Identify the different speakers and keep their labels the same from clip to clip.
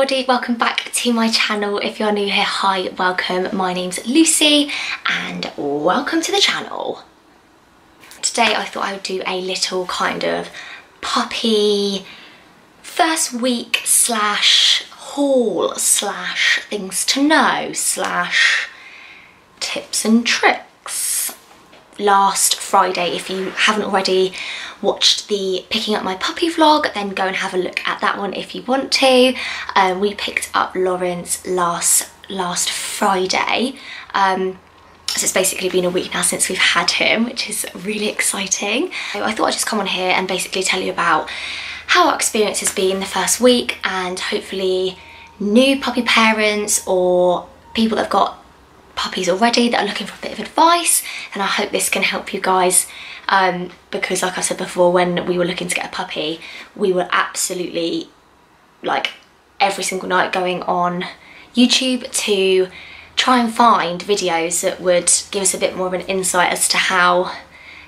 Speaker 1: everybody, welcome back to my channel. If you're new here, hi, welcome. My name's Lucy and welcome to the channel. Today I thought I would do a little kind of puppy first week slash haul slash things to know slash tips and tricks. Last Friday, if you haven't already watched the picking up my puppy vlog, then go and have a look at that one if you want to. We picked up Lawrence last Friday, so it's basically been a week now since we've had him, which is really exciting. So I thought I'd just come on here and basically tell you about how our experience has been the first week, and hopefully new puppy parents or people that have got puppies already that are looking for a bit of advice, and I hope this can help you guys, because like I said before, when we were looking to get a puppy, we were absolutely like every single night going on YouTube to try and find videos that would give us a bit more of an insight as to how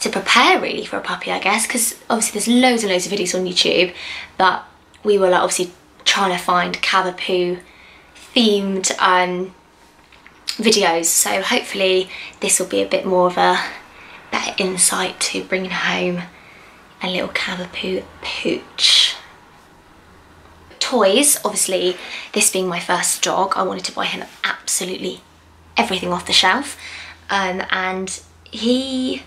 Speaker 1: to prepare really for a puppy, I guess, because obviously there's loads and loads of videos on YouTube, but we were like obviously trying to find Cavapoo themed videos, so hopefully this will be a bit more of a better insight to bringing home a little Cavapoo pooch. Toys, obviously this being my first dog, I wanted to buy him absolutely everything off the shelf, and he,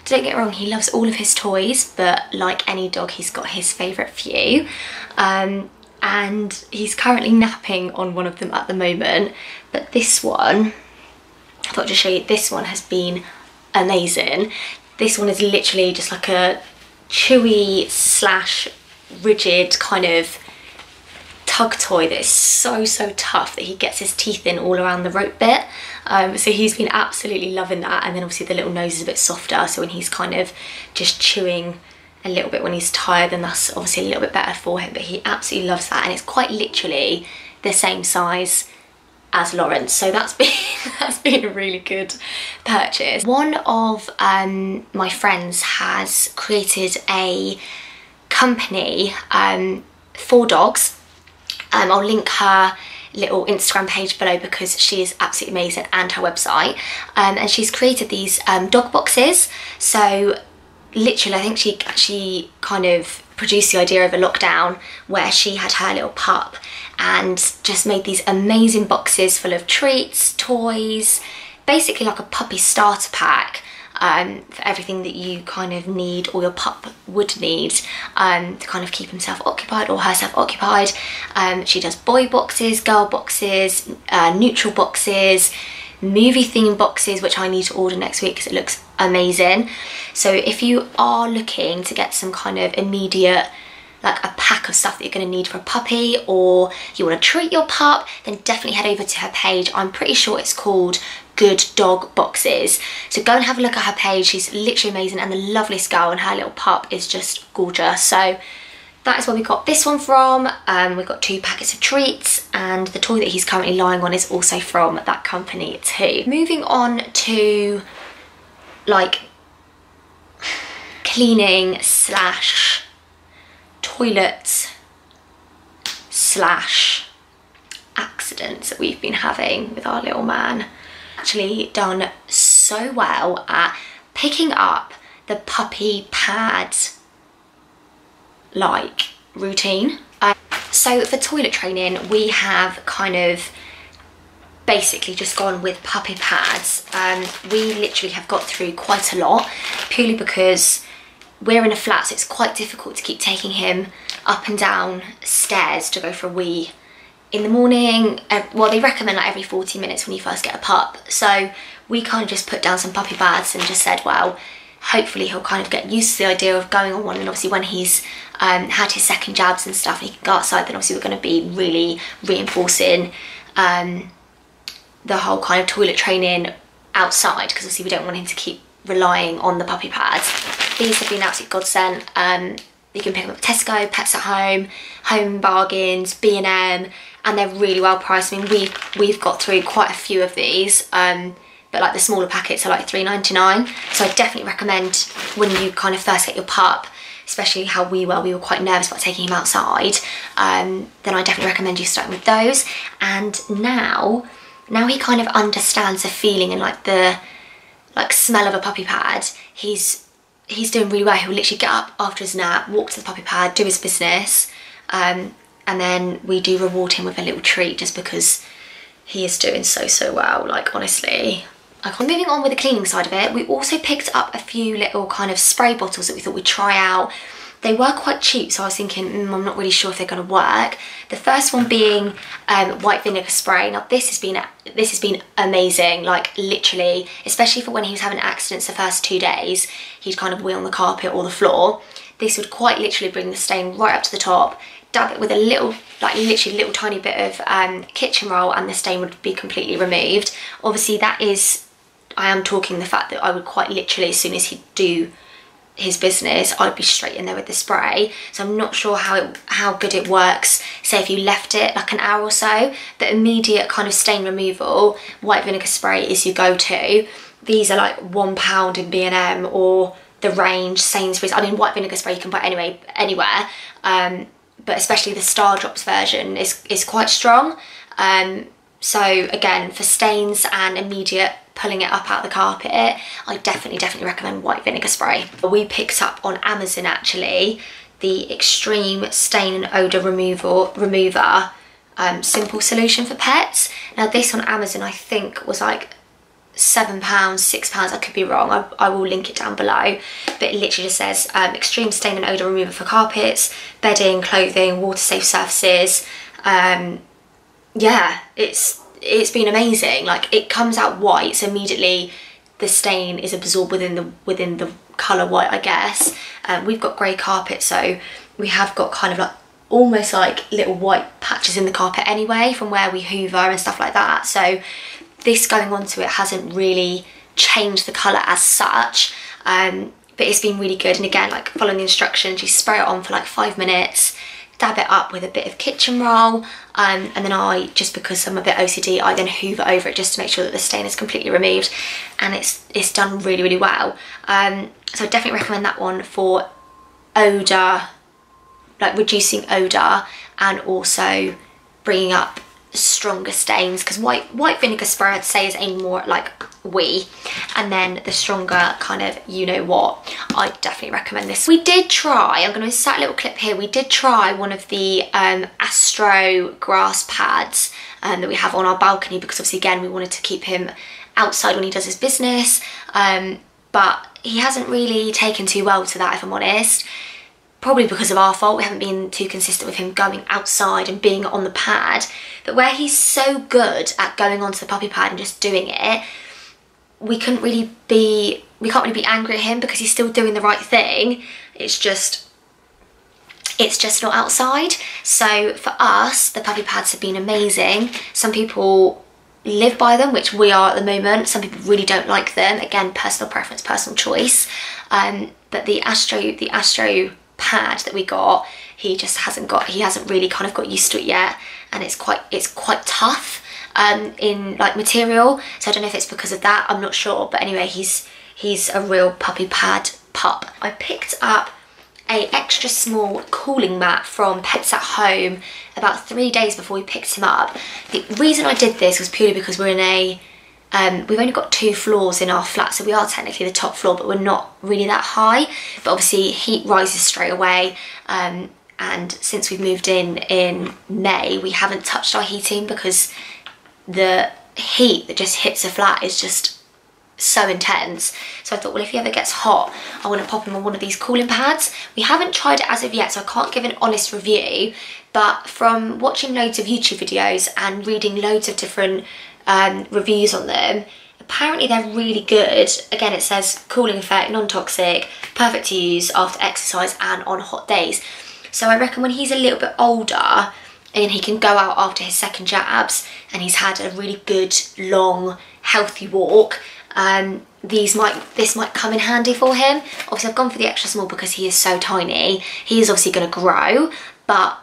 Speaker 1: don't get me wrong, he loves all of his toys, but like any dog he's got his favourite few, and he's currently napping on one of them at the moment. But this one, I thought I'd just show you, this one has been amazing. This one is literally just like a chewy slash rigid kind of tug toy that is so tough that he gets his teeth in all around the rope bit. So he's been absolutely loving that, and then obviously the little nose is a bit softer, so when he's kind of just chewing a little bit when he's tired, then that's obviously a little bit better for him, but he absolutely loves that, and it's quite literally the same size as Lawrence, so that's been a really good purchase. One of my friends has created a company for dogs. I'll link her little Instagram page below because she is absolutely amazing, and her website, and she's created these dog boxes. So literally I think she kind of produced the idea over lockdown, where she had her little pup and just made these amazing boxes full of treats, toys, basically like a puppy starter pack, for everything that you kind of need or your pup would need to kind of keep himself occupied or herself occupied. She does boy boxes, girl boxes, neutral boxes, movie themed boxes, which I need to order next week because it looks amazing. So if you are looking to get some kind of immediate, like a pack of stuff that you're going to need for a puppy, or you want to treat your pup, then definitely head over to her page. I'm pretty sure it's called Good Dog Boxes, so go and have a look at her page. She's literally amazing and the loveliest girl, and her little pup is just gorgeous. So that is where we got this one from. We've got 2 packets of treats, and the toy that he's currently lying on is also from that company too. Moving on to like cleaning slash toilet slash accidents that we've been having with our little man. Actually done so well at picking up the puppy pad like routine. So for toilet training we have kind of basically just gone with puppy pads. We literally have got through quite a lot, purely because we're in a flat, so it's quite difficult to keep taking him up and down stairs to go for a wee in the morning. Well, they recommend like every 40 minutes when you first get a pup, so we kind of just put down some puppy pads and just said, well, hopefully he'll kind of get used to the idea of going on one, and obviously when he's had his second jabs and stuff and he can go outside, then obviously we're going to be really reinforcing the whole kind of toilet training outside, because obviously we don't want him to keep relying on the puppy pads. These have been absolute godsend. You can pick them up at Tesco, Pets at Home, Home Bargains, B&M, and they're really well priced. I mean, we've got through quite a few of these, but like the smaller packets are like £3.99. So I definitely recommend when you kind of first get your pup, especially how we were quite nervous about taking him outside, then I definitely recommend you starting with those. And now he kind of understands the feeling and like the smell of a puppy pad. He's doing really well. He'll literally get up after his nap, walk to the puppy pad, do his business, and then we do reward him with a little treat just because he is doing so well, like honestly. Moving on with the cleaning side of it, we also picked up a few little kind of spray bottles that we thought we'd try out. They were quite cheap, so I was thinking, I'm not really sure if they're going to work. The first one being white vinegar spray. Now this has been amazing, like literally, especially for when he was having accidents the first 2 days, he'd kind of wheel on the carpet or the floor. This would quite literally bring the stain right up to the top, dab it with a little, like literally a little tiny bit of kitchen roll, and the stain would be completely removed. Obviously that is, I am talking the fact that I would quite literally, as soon as he'd do his business, I'd be straight in there with the spray. So I'm not sure how good it works, say if you left it like an hour or so. The immediate kind of stain removal, white vinegar spray is your go-to. These are like £1 in B&M or the range, Sainsbury's. I mean, white vinegar spray you can buy anywhere, but especially the Star Drops version is quite strong. So again, for stains and immediate pulling it up out the carpet, I definitely recommend white vinegar spray. We picked up on Amazon actually the Extreme Stain and Odour Remover Simple Solution for Pets. Now this on Amazon I think was like £7, £6, I could be wrong, I will link it down below, but it literally just says Extreme Stain and Odour Remover for carpets, bedding, clothing, water safe surfaces. Yeah, it's been amazing. Like it comes out white, so immediately the stain is absorbed within the colour white, I guess. We've got grey carpet, so we have got kind of like almost like little white patches in the carpet anyway from where we hoover and stuff like that. So this going onto it hasn't really changed the colour as such, but it's been really good. And again, like following the instructions, you spray it on for like 5 minutes, dab it up with a bit of kitchen roll, and then I, just because I'm a bit OCD, I then hoover over it just to make sure that the stain is completely removed, and it's done really well. So I definitely recommend that one for odour, like reducing odour and also bringing up stronger stains, because white vinegar spray I'd say is aimed more at like and then the stronger kind of you know what, I definitely recommend this. We did try, I'm going to insert a little clip here, we did try one of the Astro grass pads that we have on our balcony, because obviously again we wanted to keep him outside when he does his business, but he hasn't really taken too well to that, if I'm honest. Probably because of our fault, we haven't been too consistent with him going outside and being on the pad. But where he's so good at going onto the puppy pad and just doing it, we can't really be angry at him because he's still doing the right thing. It's just not outside. So for us, the puppy pads have been amazing. Some people live by them, which we are at the moment. Some people really don't like them. Again, personal preference, personal choice. But the Astro pad that we got, he hasn't really kind of got used to it yet, and it's quite tough in like material, so I don't know if it's because of that, I'm not sure, but anyway, he's a real puppy pad pup. I picked up a extra small cooling mat from Pets at Home about 3 days before we picked him up. The reason I did this was purely because we're in a we've only got 2 floors in our flat, so we are technically the top floor, but we're not really that high. But obviously heat rises straight away, and since we've moved in May, we haven't touched our heating because the heat that just hits a flat is just so intense. So I thought, well, if he ever gets hot, I want to pop him on one of these cooling pads. We haven't tried it as of yet, so I can't give an honest review, but from watching loads of YouTube videos and reading loads of different reviews on them, apparently they're really good. Again, it says cooling effect, non-toxic, perfect to use after exercise and on hot days. So I reckon when he's a little bit older and he can go out after his second jabs and he's had a really good, long, healthy walk, this might come in handy for him. Obviously I've gone for the extra small because he is so tiny. He is obviously going to grow, but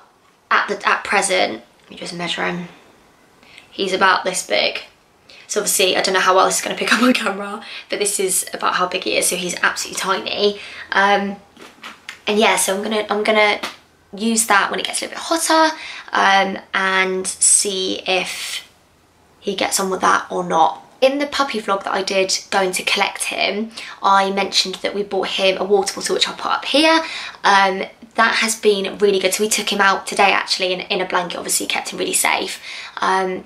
Speaker 1: at present, let me just measure him. He's about this big. So obviously, I don't know how well this is going to pick up on camera, but this is about how big he is, so he's absolutely tiny. And yeah, so I'm gonna use that when it gets a little bit hotter, and see if he gets on with that or not. In the puppy vlog that I did going to collect him, I mentioned that we bought him a water bottle, which I'll put up here. That has been really good. So we took him out today actually in a blanket, obviously kept him really safe. And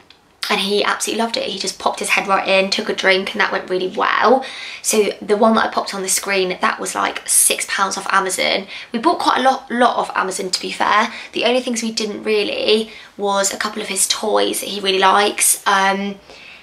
Speaker 1: he absolutely loved it. He just popped his head right in, took a drink, and that went really well. So the one that I popped on the screen, that was like £6 off Amazon. We bought quite a lot off Amazon, to be fair. The only things we didn't really was a couple of his toys that he really likes.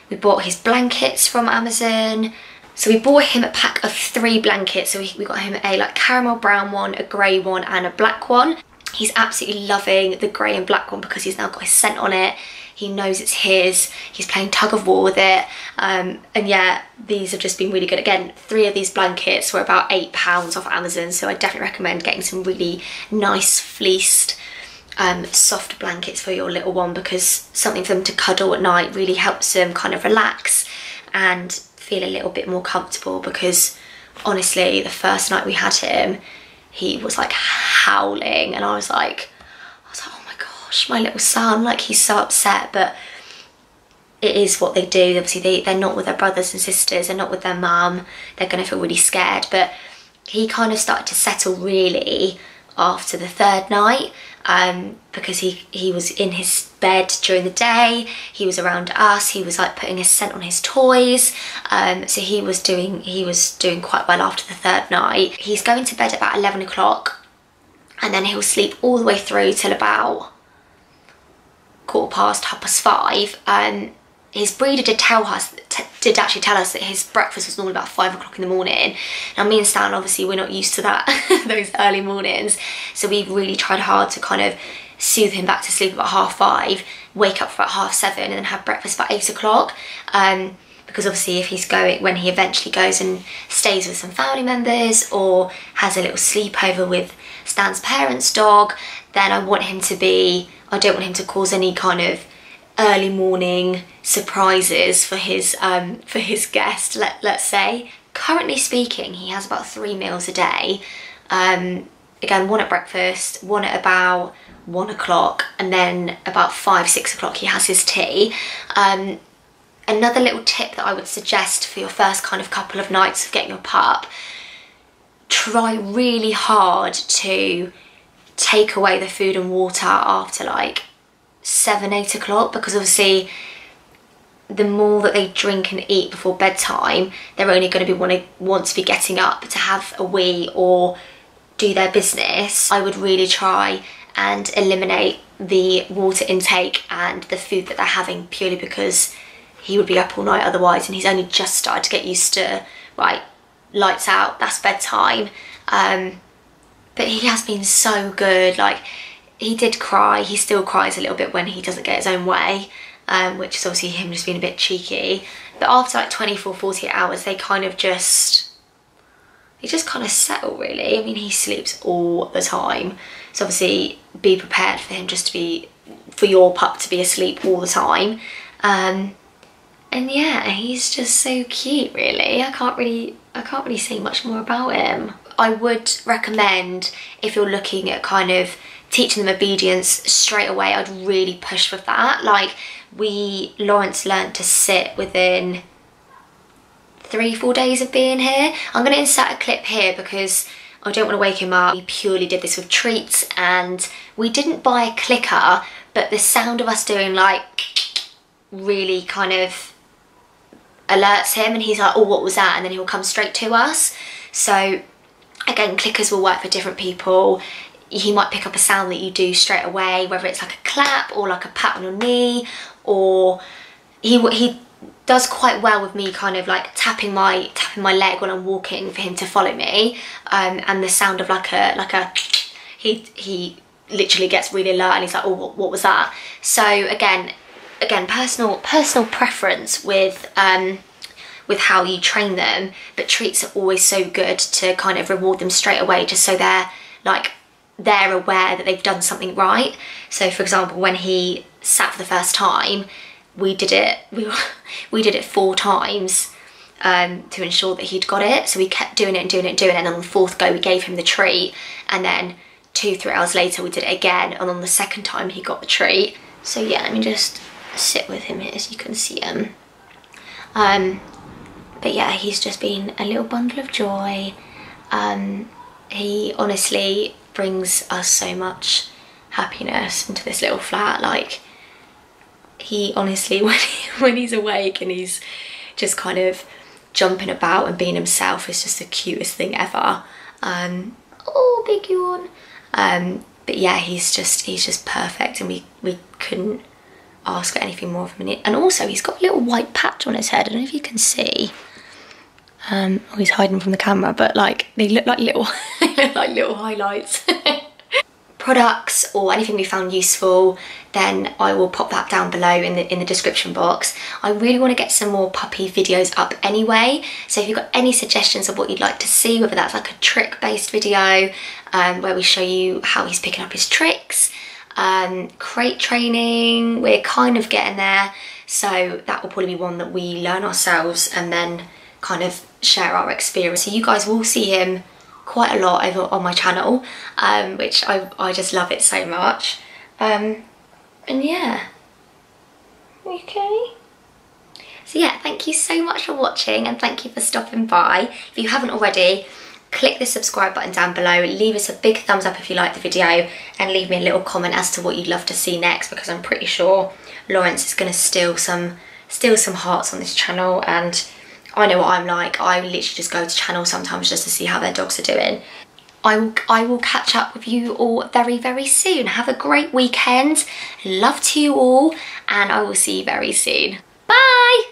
Speaker 1: We bought his blankets from Amazon. So we bought him a pack of 3 blankets. So we got him a like caramel brown one, a grey one, and a black one. He's absolutely loving the grey and black one because he's now got his scent on it. He knows it's his. He's playing tug of war with it. And yeah, these have just been really good. Again, 3 of these blankets were about £8 off Amazon. So I definitely recommend getting some really nice fleeced, soft blankets for your little one, because something for them to cuddle at night really helps them kind of relax and feel a little bit more comfortable. Because honestly, the first night we had him, he was like howling, and I was like, oh my gosh, my little son, like he's so upset. But it is what they do. Obviously they're not with their brothers and sisters, they're not with their mum, they're gonna feel really scared. But he kind of started to settle really after the 3rd night, because he was in his bed during the day, he was around us, he was like putting his scent on his toys, so he was doing quite well after the 3rd night. He's going to bed at about 11 o'clock, and then he'll sleep all the way through till about 5:15. His breeder did actually tell us that his breakfast was normally about 5 o'clock in the morning. Now me and Stan, obviously we're not used to that, those early mornings. So we've really tried hard to kind of soothe him back to sleep about 5:30, wake up for about 7:30, and then have breakfast about 8 o'clock. Because obviously if he's going, when he eventually goes and stays with some family members or has a little sleepover with Stan's parents' dog, then I don't want him to cause any kind of early morning surprises for his guest, let's say. Currently speaking, he has about 3 meals a day. Again, one at breakfast, one at about 1 o'clock, and then about 5-6 o'clock he has his tea. Another little tip that I would suggest for your first kind of couple of nights of getting your pup, try really hard to take away the food and water after like 7-8 o'clock, because obviously the more that they drink and eat before bedtime, they're only going to be want to be getting up to have a wee or do their business. I would really try and eliminate the water intake and the food that they're having, purely because he would be up all night otherwise, and he's only just started to get used to, right, lights out, that's bedtime. But he has been so good. Like, he did cry, he still cries a little bit when he doesn't get his own way, which is obviously him just being a bit cheeky. But after like 24-48 hours, they just kind of settle, really. I mean, he sleeps all the time, so obviously be prepared for him for your pup to be asleep all the time. And yeah, he's just so cute, really. I can't really say much more about him. I would recommend, if you're looking at kind of teaching them obedience straight away, I'd really push with that. Like, Lawrence learned to sit within 3-4 days of being here. I'm going to insert a clip here because I don't want to wake him up. We purely did this with treats, and we didn't buy a clicker, but the sound of us doing like really kind of alerts him, and he's like, oh, what was that? And then he'll come straight to us. So again, clickers will work for different people. He might pick up a sound that you do straight away, whether it's like a clap or like a pat on your knee, or he does quite well with me kind of like tapping my leg when I'm walking for him to follow me, and the sound of like a he literally gets really alert, and he's like, oh, what was that? So again, personal preference with how you train them, but treats are always so good to kind of reward them straight away, just so they're aware that they've done something right. So for example, when he sat for the first time, we did it 4 times, to ensure that he'd got it. So we kept doing it and doing it and doing it, and on the 4th go we gave him the treat, and then 2-3 hours later we did it again, and on the 2nd time he got the treat. So yeah, let me just sit with him here so you can see him. But yeah, he's just been a little bundle of joy. He honestly brings us so much happiness into this little flat. Like, he honestly, when he's awake and he's just kind of jumping about and being himself, is just the cutest thing ever. Oh, big yawn. But yeah, he's just perfect, and we couldn't ask for anything more from him. And also, he's got a little white patch on his head. I don't know if you can see. Oh, he's hiding from the camera, but like, they look like little little highlights. Products or anything we found useful, then I will pop that down below in the description box. I really want to get some more puppy videos up anyway, so if you've got any suggestions of what you'd like to see, whether that's like a trick based video where we show you how he's picking up his tricks, crate training, we're kind of getting there, so that will probably be one that we learn ourselves and then kind of share our experience. So you guys will see him quite a lot over on my channel, which I just love it so much. And yeah, okay. So yeah, thank you so much for watching, and thank you for stopping by. If you haven't already, click the subscribe button down below, leave us a big thumbs up if you like the video, and leave me a little comment as to what you'd love to see next, because I'm pretty sure Lawrence is going to steal some hearts on this channel, and I know what I'm like. I literally just go to channels sometimes just to see how their dogs are doing. I will catch up with you all very, very soon. Have a great weekend. Love to you all, and I will see you very soon. Bye!